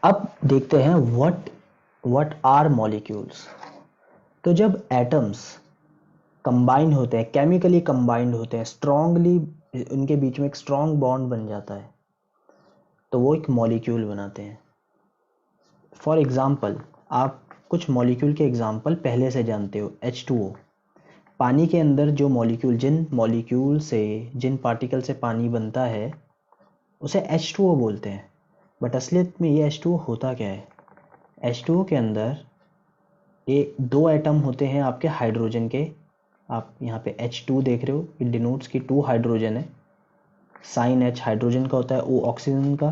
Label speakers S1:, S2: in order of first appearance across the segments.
S1: अब देखते हैं व्हाट आर मॉलिक्यूल्स। तो जब एटम्स कंबाइन होते हैं, केमिकली कंबाइंड होते हैं, स्ट्रांगली उनके बीच में एक स्ट्रांग बॉन्ड बन जाता है, तो वो एक मॉलिक्यूल बनाते हैं। फॉर एग्जाम्पल, आप कुछ मॉलिक्यूल के एग्जाम्पल पहले से जानते हो। H2O, पानी के अंदर जो मॉलिक्यूल, जिन पार्टिकल से पानी बनता है उसे H2O बोलते हैं। बट असलियत में ये H2O होता क्या है? H2O के अंदर ये दो एटम होते हैं आपके हाइड्रोजन के। आप यहाँ पे H2 देख रहे हो, ये डिनोट्स की 2 हाइड्रोजन है। साइन H हाइड्रोजन का होता है, O ऑक्सीजन का,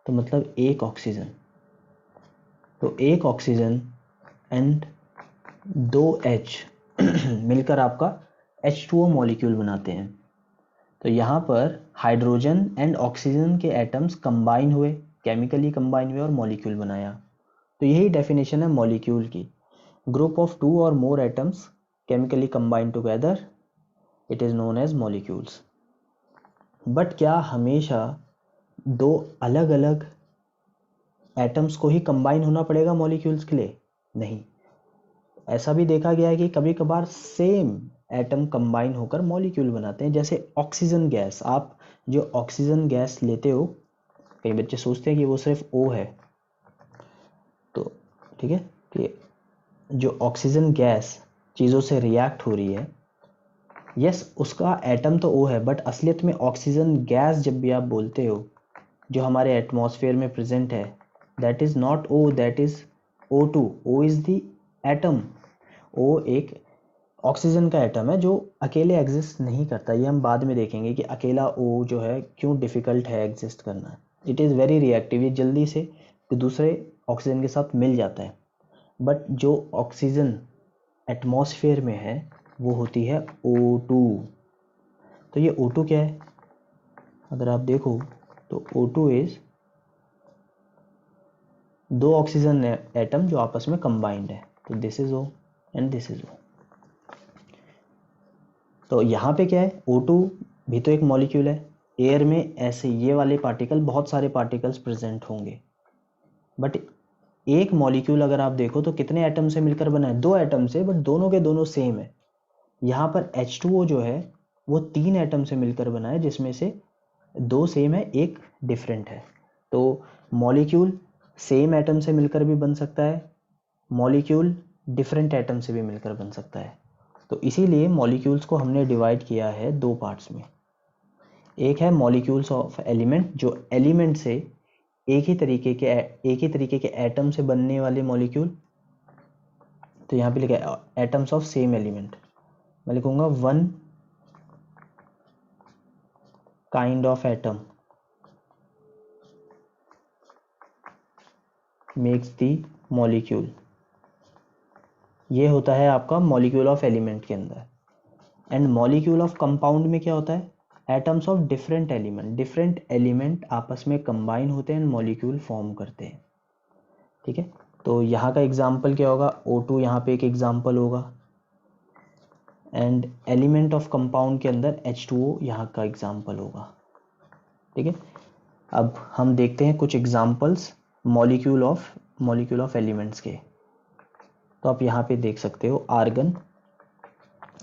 S1: तो मतलब एक ऑक्सीजन। तो एक ऑक्सीजन एंड 2 H मिलकर आपका H2O मॉलिक्यूल बनाते हैं। तो यहाँ पर हाइड्रोजन एंड ऑक्सीजन के एटम्स कंबाइन हुए, केमिकली कंबाइन हुए और मॉलिक्यूल बनाया। तो यही डेफिनेशन है मॉलिक्यूल की। Group of 2 or more atoms chemically combine together, it is known as molecules. But क्या हमेशा दो अलग अलग एटम्स को ही कंबाइन होना पड़ेगा मॉलिक्यूल्स के लिए? नहीं, ऐसा भी देखा गया है कि कभी कभार सेम एटम कंबाइन होकर मॉलिक्यूल बनाते हैं। जैसे ऑक्सीजन गैस, आप जो ऑक्सीजन गैस लेते हो, कई बच्चे सोचते हैं कि वो सिर्फ O है, तो ठीक है, कि जो ऑक्सीजन गैस चीज़ों से रिएक्ट हो रही है, यस उसका एटम तो O है, बट असलियत में ऑक्सीजन गैस जब भी आप बोलते हो जो हमारे एटमॉस्फेयर में प्रेजेंट है, that is not O, that is O2। O is the atom. O एक ऑक्सीजन का एटम है जो अकेले एग्जिस्ट नहीं करता। ये हम बाद में देखेंगे कि अकेला O जो है क्यों डिफ़िकल्ट है एग्जिस्ट करना। इट इज़ वेरी रिएक्टिव, ये जल्दी से दूसरे ऑक्सीजन के साथ मिल जाता है। बट जो ऑक्सीजन एटमॉस्फेयर में है वो होती है O2। तो ये O2 क्या है? अगर आप देखो तो O2 इज़ दो ऑक्सीजन एटम जो आपस में कंबाइंड है। तो this is O and this is O। तो यहाँ पे क्या है, O2 भी तो एक मॉलिक्यूल है। एयर में ऐसे ये वाले पार्टिकल, बहुत सारे पार्टिकल्स प्रेजेंट होंगे, बट एक मॉलिक्यूल अगर आप देखो तो कितने एटम से मिलकर बना है? 2 एटम से, बट दोनों के दोनों सेम है। यहाँ पर H2O जो है वो 3 एटम से मिलकर बना है, जिसमें से 2 सेम है, एक डिफरेंट है। तो मॉलिक्यूल सेम एटम से मिलकर भी बन सकता है, मॉलिक्यूल डिफरेंट एटम से भी मिलकर बन सकता है। तो इसीलिए मॉलिक्यूल्स को हमने डिवाइड किया है 2 पार्ट्स में। एक है मॉलिक्यूल्स ऑफ एलिमेंट, जो एलिमेंट से एक ही तरीके के एटम से बनने वाले मॉलिक्यूल। तो यहाँ पे लिखा है एटम्स ऑफ सेम एलिमेंट। मैं लिखूंगा 1 kind of atom makes the molecule. ये होता है आपका मॉलिक्यूल ऑफ एलिमेंट के अंदर। एंड मॉलिक्यूल ऑफ कंपाउंड में क्या होता है? एटम्स ऑफ डिफरेंट एलिमेंट आपस में कंबाइन होते हैं एंड मॉलिक्यूल फॉर्म करते हैं। ठीक है, तो यहाँ का एग्जाम्पल क्या होगा? O2 यहाँ पे एक एग्जाम्पल होगा, एंड एलिमेंट ऑफ कंपाउंड के अंदर H2O यहाँ का एग्जाम्पल होगा। ठीक है, अब हम देखते हैं कुछ एग्जाम्पल्स मॉलिक्यूल ऑफ एलिमेंट्स के। तो आप यहाँ पे देख सकते हो आर्गन।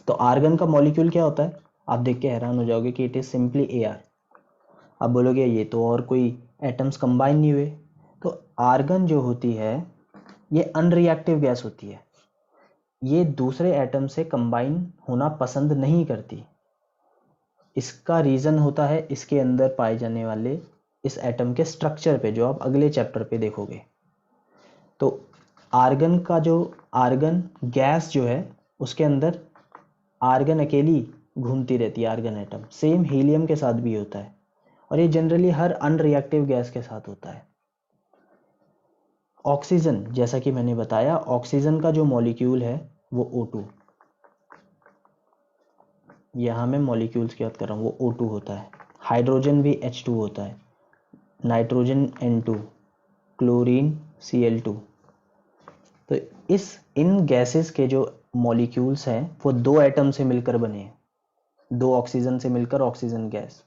S1: तो आर्गन का मॉलिक्यूल क्या होता है? आप देख के हैरान हो जाओगे कि इट इज सिंपली Ar। आप बोलोगे ये तो और कोई एटम्स कंबाइन नहीं हुए। तो आर्गन जो होती है ये अनरिएक्टिव गैस होती है, ये दूसरे एटम से कंबाइन होना पसंद नहीं करती। इसका रीज़न होता है इसके अंदर पाए जाने वाले इस एटम के स्ट्रक्चर पे, जो आप अगले चैप्टर पे देखोगे। तो आर्गन गैस जो है उसके अंदर आर्गन अकेली घूमती रहती है। आर्गन एटम सेम हीलियम के साथ भी होता है, और ये जनरली हर अनरिएक्टिव गैस के साथ होता है। ऑक्सीजन, जैसा कि मैंने बताया, ऑक्सीजन का जो मॉलिक्यूल है वो O2। यहाँ मैं मॉलिक्यूल्स की बात कर रहा हूँ, वो O2 होता है। हाइड्रोजन भी H2 होता है, नाइट्रोजन N2, क्लोरीन Cl2। तो इन गैसेस के जो मॉलिक्यूल्स हैं वो 2 एटम से मिलकर बने हैं। 2 ऑक्सीजन से मिलकर ऑक्सीजन गैस,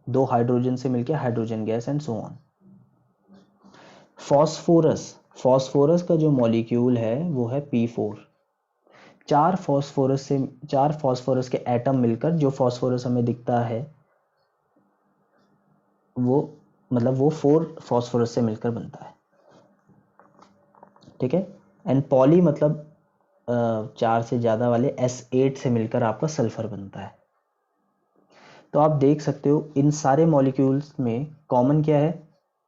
S1: 2 हाइड्रोजन से मिलकर hydrogen gas, and so on. Phosphorus, phosphorus का जो मॉलिक्यूल है वो है P4। चार फॉस्फोरस के एटम मिलकर जो फॉस्फोरस हमें दिखता है वो मतलब वो 4 फॉस्फोरस से मिलकर बनता है, ठीक है। एंड पॉली मतलब 4 से ज़्यादा वाले S8 से मिलकर आपका सल्फर बनता है। तो आप देख सकते हो इन सारे मॉलिक्यूल्स में कॉमन क्या है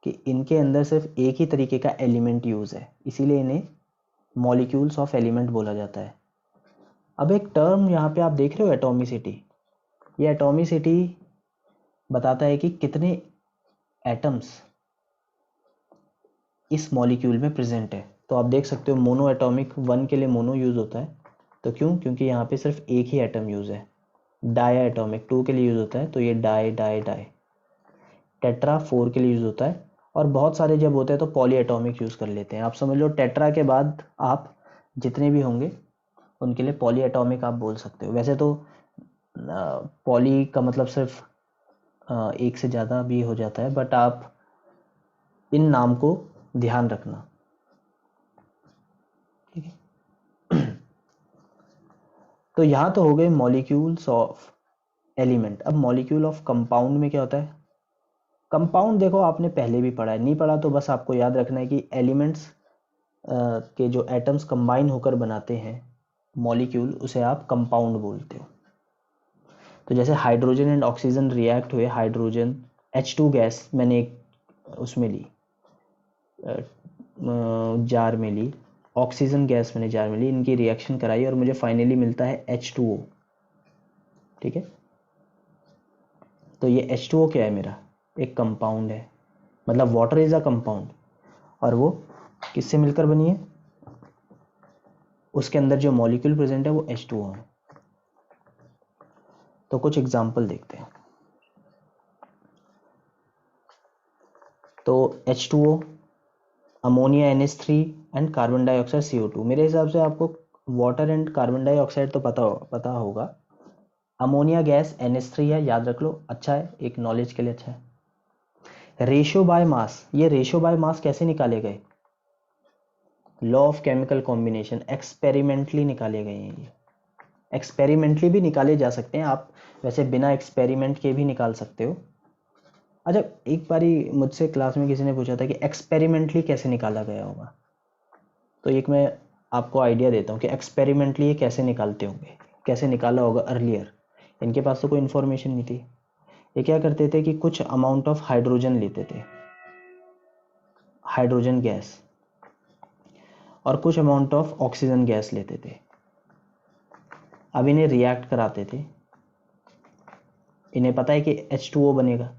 S1: कि इनके अंदर सिर्फ एक ही तरीके का एलिमेंट यूज़ है, इसीलिए इन्हें मॉलिक्यूल्स ऑफ एलिमेंट बोला जाता है। अब एक टर्म यहाँ पे आप देख रहे हो एटॉमिसिटी, ये एटॉमिसिटी बताता है कि कितने एटम्स इस मॉलिक्यूल में प्रेजेंट है। तो आप देख सकते हो मोनो एटॉमिक 1 के लिए मोनो यूज़ होता है, तो क्यों, क्योंकि यहाँ पे सिर्फ एक ही एटम यूज़ है। डाया एटॉमिक 2 के लिए यूज़ होता है, तो ये डाई डाई डाई। टेट्रा 4 के लिए यूज़ होता है, और बहुत सारे जब होते हैं तो पॉली एटॉमिक यूज़ कर लेते हैं। आप समझ लो टेट्रा के बाद आप जितने भी होंगे उनके लिए पॉली एटॉमिक आप बोल सकते हो। वैसे तो पॉली का मतलब सिर्फ एक से ज़्यादा भी हो जाता है, बट आप इन नाम को ध्यान रखना, ठीक है। तो यहाँ तो हो गए मॉलिक्यूल्स ऑफ एलिमेंट। अब मॉलिक्यूल ऑफ कंपाउंड में क्या होता है? कंपाउंड देखो आपने पहले भी पढ़ा है, नहीं पढ़ा तो बस आपको याद रखना है कि एलिमेंट्स के जो एटम्स कंबाइन होकर बनाते हैं मॉलिक्यूल, उसे आप कंपाउंड बोलते हो। तो जैसे हाइड्रोजन एंड ऑक्सीजन रिएक्ट हुए, हाइड्रोजन H2 गैस मैंने एक उसमें ली, जार में ली, ऑक्सीजन गैस मैंने जार में ली, इनकी रिएक्शन कराई और मुझे फाइनली मिलता है H2O, ठीक है। तो ये H2O क्या है? मेरा एक कंपाउंड है, मतलब वाटर इज अ कंपाउंड, और वो किससे मिलकर बनी है? उसके अंदर जो मॉलिक्यूल प्रेजेंट है वो H2O है। तो कुछ एग्जाम्पल देखते हैं। तो H2O, ammonia NH3 and carbon dioxide CO2। मेरे हिसाब से आपको वाटर एंड कार्बन डाइऑक्साइड तो पता होगा। अमोनिया गैस NH3 है, याद रख लो, अच्छा है, एक नॉलेज के लिए अच्छा है। रेशियो बाय मास, ये रेशियो बाय मास कैसे निकाले गए? Law of chemical combination, experimentally निकाले गए हैं। ये एक्सपेरिमेंटली भी निकाले जा सकते हैं, आप वैसे बिना एक्सपेरिमेंट के भी निकाल सकते हो। अच्छा, एक बारी मुझसे क्लास में किसी ने पूछा था कि एक्सपेरिमेंटली कैसे निकाला गया होगा, तो एक मैं आपको आइडिया देता हूँ कि एक्सपेरिमेंटली ये कैसे निकालते होंगे, कैसे निकाला होगा अर्लियर। इनके पास तो कोई इन्फॉर्मेशन नहीं थी। ये क्या करते थे कि कुछ अमाउंट ऑफ हाइड्रोजन लेते थे, हाइड्रोजन गैस, और कुछ अमाउंट ऑफ ऑक्सीजन गैस लेते थे। अब इन्हें रिएक्ट कराते थे, इन्हें पता है कि H2O बनेगा,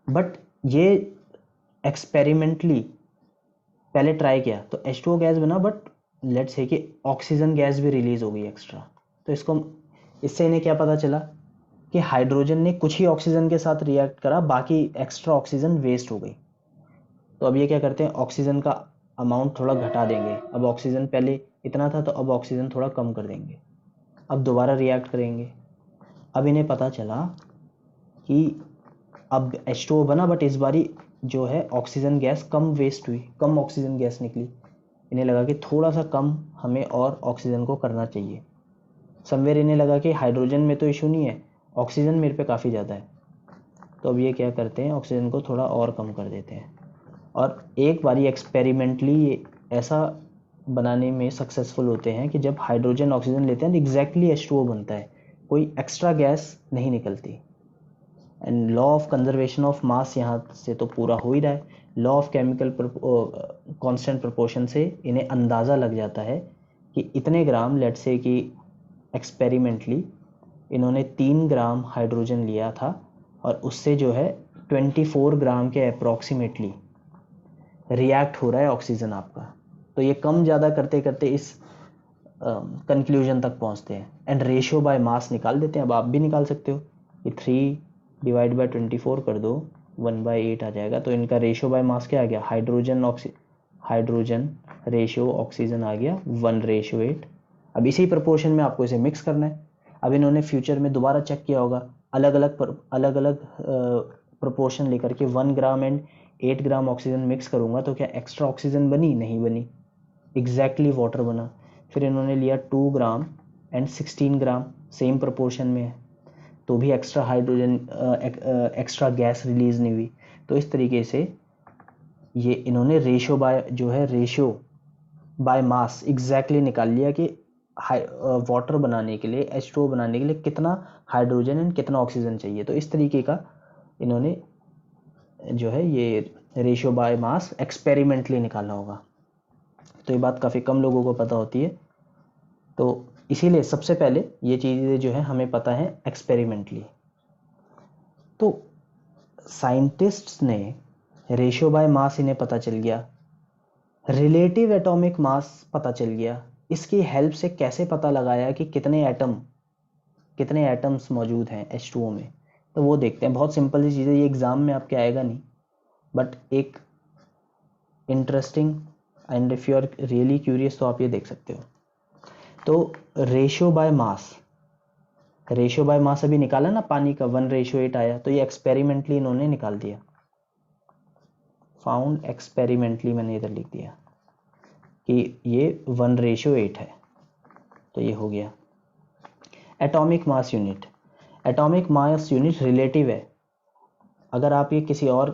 S1: बट ये एक्सपेरिमेंटली पहले ट्राई किया तो H2O गैस बना, बट लेट्स से कि ऑक्सीजन गैस भी रिलीज हो गई एक्स्ट्रा। तो इससे इन्हें क्या पता चला कि हाइड्रोजन ने कुछ ही ऑक्सीजन के साथ रिएक्ट करा, बाकी एक्स्ट्रा ऑक्सीजन वेस्ट हो गई। तो अब ये क्या करते हैं, ऑक्सीजन का अमाउंट थोड़ा घटा देंगे। अब ऑक्सीजन पहले इतना था तो अब ऑक्सीजन थोड़ा कम कर देंगे, अब दोबारा रिएक्ट करेंगे। अब इन्हें पता चला कि अब H2O बना, बट इस बारी जो है ऑक्सीजन गैस कम वेस्ट हुई, कम ऑक्सीजन गैस निकली। इन्हें लगा कि थोड़ा सा कम हमें और ऑक्सीजन को करना चाहिए। समवेयर इन्हें लगा कि हाइड्रोजन में तो इशू नहीं है, ऑक्सीजन मेरे पे काफ़ी ज़्यादा है। तो अब ये क्या करते हैं, ऑक्सीजन को थोड़ा और कम कर देते हैं, और एक बारी एक्सपेरिमेंटली ऐसा बनाने में सक्सेसफुल होते हैं कि जब हाइड्रोजन ऑक्सीजन लेते हैं तो एग्जैक्टली H2O बनता है, कोई एक्स्ट्रा गैस नहीं निकलती। And law of conservation of mass यहाँ से तो पूरा हो ही रहा है। Law of chemical constant proportion से इन्हें अंदाज़ा लग जाता है कि इतने ग्राम, लेट्स से कि एक्सपेरिमेंटली इन्होंने 3 ग्राम हाइड्रोजन लिया था और उससे जो है 24 ग्राम के अप्रॉक्सीमेटली रिएक्ट हो रहा है ऑक्सीजन आपका। तो ये कम ज़्यादा करते करते इस कंक्लूजन तक पहुंचते हैं एंड रेशियो बाय मास निकाल देते हैं। अब आप भी निकाल सकते हो कि 3 डिवाइड बाय 24 कर दो, 1/8 आ जाएगा। तो इनका रेशियो बाय मास क्या आ गया, हाइड्रोजन रेशियो ऑक्सीजन आ गया 1:8। अब इसी प्रपोर्शन में आपको इसे मिक्स करना है। अब इन्होंने फ्यूचर में दोबारा चेक किया होगा, अलग अलग प्रोपोर्शन लेकर के 1 gram and 8 gram oxygen mix करूँगा तो क्या एक्स्ट्रा ऑक्सीजन बनी? नहीं बनी, एग्जैक्टली वाटर बना। फिर इन्होंने लिया 2 gram and 16 gram, same proportion में है, तो भी extra hydrogen extra gas release नहीं हुई। तो इस तरीके से ये इन्होंने रेशो बाय जो है रेशो बाय मास एग्जैक्टली निकाल लिया कि वाटर बनाने के लिए, H2O बनाने के लिए कितना हाइड्रोजन एंड कितना ऑक्सीजन चाहिए। तो इस तरीके का इन्होंने जो है ये रेशियो बाय मास एक्सपेरिमेंटली निकाला होगा। तो ये बात काफ़ी कम लोगों को पता होती है, तो इसीलिए सबसे पहले ये चीज़ें जो है हमें पता है एक्सपेरिमेंटली। तो साइंटिस्ट्स ने रेशियो बाय मास इन्हें पता चल गया, रिलेटिव एटॉमिक मास पता चल गया। इसकी हेल्प से कैसे पता लगाया कि कितने एटम्स मौजूद हैं H2O में, तो वो देखते हैं। बहुत सिंपल सी चीज़ है, ये एग्ज़ाम में आपके आएगा नहीं, बट एक interesting and if you are really curious तो आप ये देख सकते हो। तो रेशियो बाय मास अभी निकाला ना पानी का, 1:8 आया, तो ये एक्सपेरिमेंटली इन्होंने निकाल दिया, फाउंड एक्सपेरिमेंटली, मैंने इधर लिख दिया कि ये 1:8 है, तो ये हो गया। एटॉमिक मास यूनिट रिलेटिव है। अगर आप ये किसी और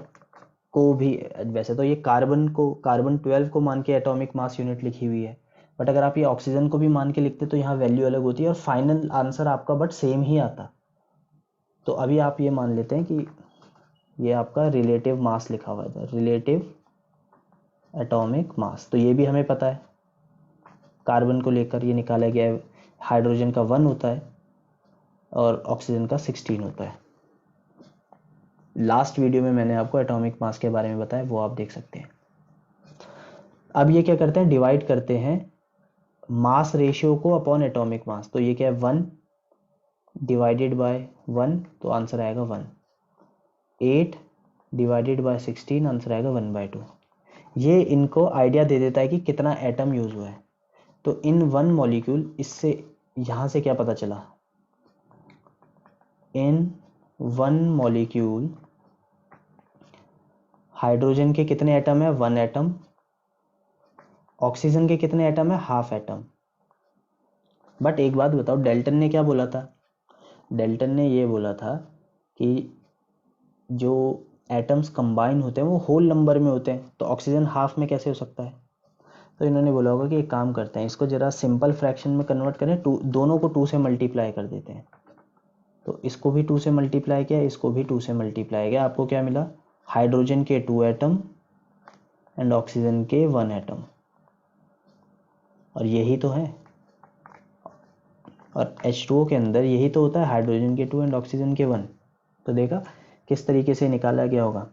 S1: को भी, वैसे तो ये कार्बन 12 को मान के एटॉमिक मास यूनिट लिखी हुई है, बट अगर आप ये ऑक्सीजन को भी मान के लिखते तो यहाँ वैल्यू अलग होती है और फाइनल आंसर आपका बट सेम ही आता। तो अभी आप ये मान लेते हैं कि ये आपका रिलेटिव मास लिखा हुआ है, रिलेटिव एटॉमिक मास, तो ये भी हमें पता है। कार्बन को लेकर ये निकाला गया है, हाइड्रोजन का 1 होता है और ऑक्सीजन का 16 होता है। लास्ट वीडियो में मैंने आपको एटॉमिक मास के बारे में बताया, वो आप देख सकते हैं। अब ये क्या करते हैं, डिवाइड करते हैं मास रेशियो को अपॉन एटॉमिक मास। तो ये क्या है, 1 डिवाइडेड बाय 1, तो आंसर आएगा 1। 8 डिवाइडेड बाय 16, आंसर आएगा 1/2। ये इनको आइडिया दे देता है कि कितना एटम यूज हुआ है। तो इन 1 मॉलिक्यूल, इससे यहाँ से क्या पता चला, इन 1 मॉलिक्यूल हाइड्रोजन के कितने एटम है, 1 एटम, ऑक्सीजन के कितने एटम है, हाफ एटम। बट एक बात बताओ, डेल्टन ने क्या बोला था, डेल्टन ने ये बोला था कि जो एटम्स कंबाइन होते हैं वो होल नंबर में होते हैं, तो ऑक्सीजन हाफ में कैसे हो सकता है। तो इन्होंने बोला होगा कि एक काम करते हैं, इसको जरा सिंपल फ्रैक्शन में कन्वर्ट करें, दोनों को 2 से मल्टीप्लाई कर देते हैं। तो इसको भी 2 से मल्टीप्लाई किया, इसको भी 2 से मल्टीप्लाई किया, आपको क्या मिला, हाइड्रोजन के 2 एटम एंड ऑक्सीजन के 1 एटम। और यही तो है, और H2O के अंदर यही तो होता है, हाइड्रोजन के 2 एंड ऑक्सीजन के 1। तो देखा किस तरीके से निकाला गया होगा।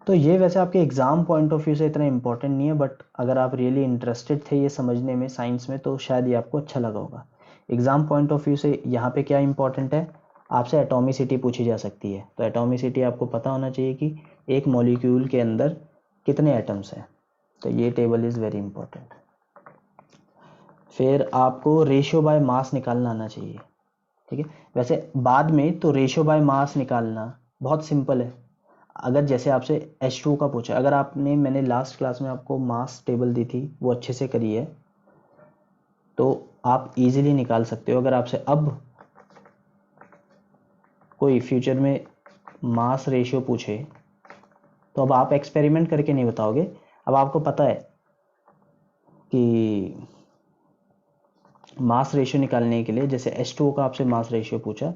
S1: तो ये वैसे आपके एग्ज़ाम पॉइंट ऑफ व्यू से इतना इंपॉर्टेंट नहीं है, बट अगर आप रियली इंटरेस्टेड थे ये समझने में साइंस में, तो शायद ये आपको अच्छा लगा होगा। एग्ज़ाम पॉइंट ऑफ व्यू से यहाँ पे क्या इंपॉर्टेंट है, आपसे एटॉमिसिटी पूछी जा सकती है। तो एटॉमिसिटी आपको पता होना चाहिए कि एक मॉलिक्यूल के अंदर कितने एटम्स हैं, तो ये टेबल इज़ वेरी इंपॉर्टेंट। फिर आपको रेशियो बाय मास निकालना आना चाहिए, ठीक है। वैसे बाद में तो रेशियो बाय मास निकालना बहुत सिंपल है। अगर जैसे आपसे H2O का पूछा, अगर आपने, मैंने लास्ट क्लास में आपको मास टेबल दी थी, वो अच्छे से करी है, तो आप इजीली निकाल सकते हो। अगर आपसे अब कोई फ्यूचर में मास रेशियो पूछे, तो अब आप एक्सपेरिमेंट करके नहीं बताओगे, अब आपको पता है कि मास रेशियो निकालने के लिए, जैसे H2O का आपसे मास रेशियो पूछा,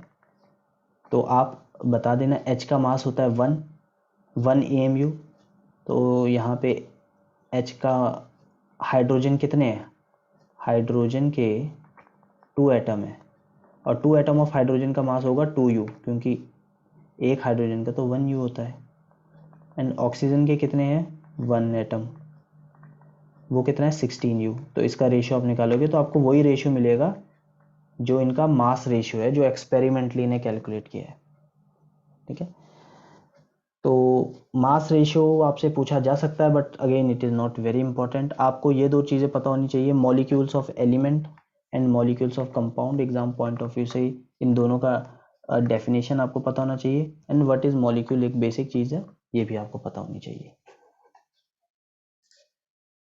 S1: तो आप बता देना H का मास होता है 1 AMU। तो यहाँ पे H का, हाइड्रोजन कितने हैं, हाइड्रोजन के 2 एटम है, और 2 एटम ऑफ हाइड्रोजन का मास होगा 2U, क्योंकि एक हाइड्रोजन का तो 1U होता है। एंड ऑक्सीजन के कितने हैं, 1 एटम, वो कितना है 16U। तो इसका रेशियो आप निकालोगे तो आपको वही रेशियो मिलेगा जो इनका मास रेशियो है, जो एक्सपेरिमेंटली ने कैलकुलेट किया है, ठीक है। तो मास रेशियो आपसे पूछा जा सकता है, but again it is not very important. आपको ये 2 चीज़ें पता होनी चाहिए, molecules of element and molecules of compound. Exam point of view से इन दोनों का डेफिनेशन आपको पता होना चाहिए, एंड व्हाट इज़ मॉलिक्यूल एक बेसिक चीज़ है, ये भी आपको पता होनी चाहिए।